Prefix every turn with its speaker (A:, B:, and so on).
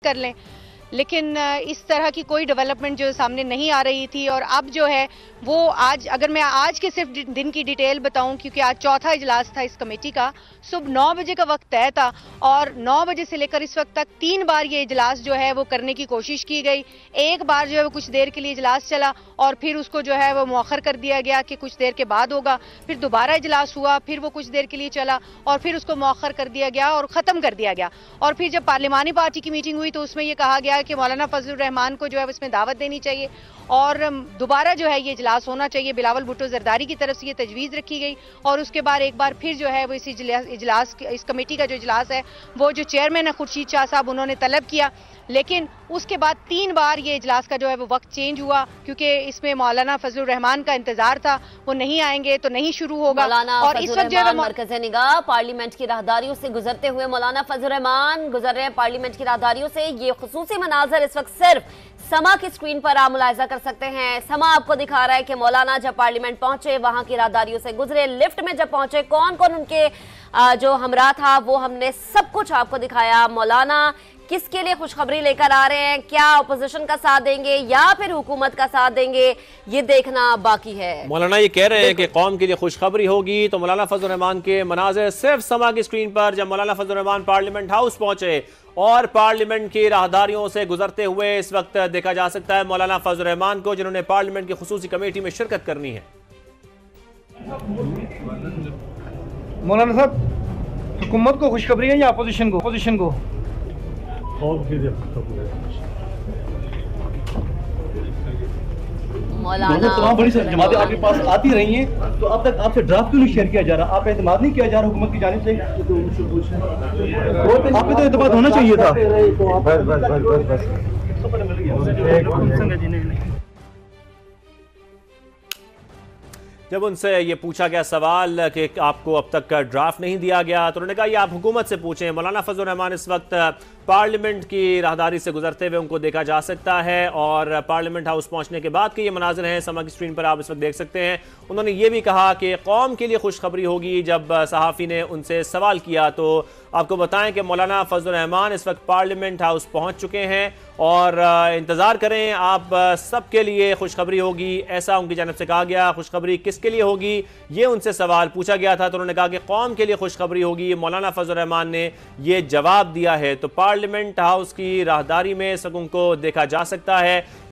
A: कर लें। लेकिन इस तरह की कोई डेवलपमेंट जो सामने नहीं आ रही थी। और अब जो है वो आज, अगर मैं आज के सिर्फ दिन की डिटेल बताऊं, क्योंकि आज चौथा इजलास था इस कमेटी का, सुबह 9 बजे का वक्त तय था और 9 बजे से लेकर इस वक्त तक 3 बार ये इजलास जो है वो करने की कोशिश की गई। एक बार जो है वो कुछ देर के लिए इजलास चला और फिर उसको जो है वो मौखर कर दिया गया कि कुछ देर के बाद होगा। फिर दोबारा इजलास हुआ, फिर वो कुछ देर के लिए चला और फिर उसको मौखर कर दिया गया और ख़त्म कर दिया गया। और फिर जब पार्लिमानी पार्टी की मीटिंग हुई तो उसमें ये कहा गया कि मौलाना फजलुर रहमान को जो है इसमें दावत देनी चाहिए और दोबारा जो है ये इजलास होना चाहिए। बिलावल भुट्टो जरदारी की तरफ से ये तजवीज़ रखी गई और उसके बाद एक बार फिर जो है वो इस इजलास इस कमेटी का जो इजलास है वो जो चेयरमैन है खुर्शीद शाह साहब, उन्होंने तलब किया। लेकिन उसके बाद 3 बार ये इजलास का जो है वो वक्त चेंज हुआ, क्योंकि इसमें मौलाना फजलुर रहमान का इंतजार था, वो नहीं आएंगे तो नहीं शुरू होगा।
B: और इस वक्त जो है मरकज़े निगाह पार्लियामेंट की राहदारियों से गुजरते हुए मौलाना फजलुर रहमान गुजर रहे हैं पार्लियामेंट की राहदारियों से। ये खुसूसी मनाजर इस वक्त सिर्फ समा की स्क्रीन पर आप मुलाहिजा कर सकते हैं। समा आपको दिखा रहा है कि मौलाना जब पार्लियामेंट पहुंचे, वहां की राहदारियों से गुजरे, लिफ्ट में जब पहुंचे, कौन कौन उनके जो हमरा था वो हमने सब कुछ आपको दिखाया। मौलाना किसके लिए खुशखबरी लेकर आ रहे हैं, क्या अपोजिशन का साथ देंगे या फिर हुकूमत का साथ देंगे, ये देखना बाकी है।
C: मौलाना ये कह रहे हैं कि कौम के लिए खुशखबरी होगी, तो मौलाना फजलुर रहमान के मनाज़िर सिर्फ समा की स्क्रीन पर जब मौलाना फजलुर रहमान पार्लियामेंट हाउस पहुंचे और पार्लियामेंट की राहदारियों से गुजरते हुए इस वक्त देखा जा सकता है मौलाना फजलुर रहमान को, जिन्होंने पार्लियामेंट की खुसूसी कमेटी में शिरकत करनी है।
D: मौलाना साहब, हुकूमत को खुशखबरी है या अपोजिशन को? अपोजिशन को
B: मौलाना
E: तमाम बड़ी जमातें आपके पास आती रही हैं, तो अब तक आपसे ड्राफ्ट क्यों नहीं शेयर किया जा रहा? आप एतमाद नहीं किया जा रहा हुकूमत की जानिब से? आप पे तो एतमाद होना चाहिए था।
C: जब उनसे ये पूछा गया सवाल कि आपको अब तक का ड्राफ्ट नहीं दिया गया, तो उन्होंने कहा ये आप हुकूमत से पूछें। मौलाना फजलुर रहमान इस वक्त पार्लियामेंट की राहदारी से गुजरते हुए उनको देखा जा सकता है और पार्लियामेंट हाउस पहुंचने के बाद के ये मनाजिर हैं, समा की स्क्रीन पर आप इस वक्त देख सकते हैं। उन्होंने ये भी कहा कि कौम के लिए खुशखबरी होगी। जब सहाफ़ी ने उनसे सवाल किया तो आपको बताएं कि मौलाना फजलुर रहमान इस वक्त पार्लियामेंट हाउस पहुंच चुके हैं और इंतज़ार करें, आप सबके लिए खुशखबरी होगी, ऐसा उनकी जानिब से कहा गया। खुशखबरी किसके लिए होगी ये उनसे सवाल पूछा गया था, तो उन्होंने कहा कि कौम के लिए खुशखबरी होगी। मौलाना फजलुर रहमान ने ये जवाब दिया है। तो पार्लियामेंट हाउस की राहदारी में सब उनको देखा जा सकता है।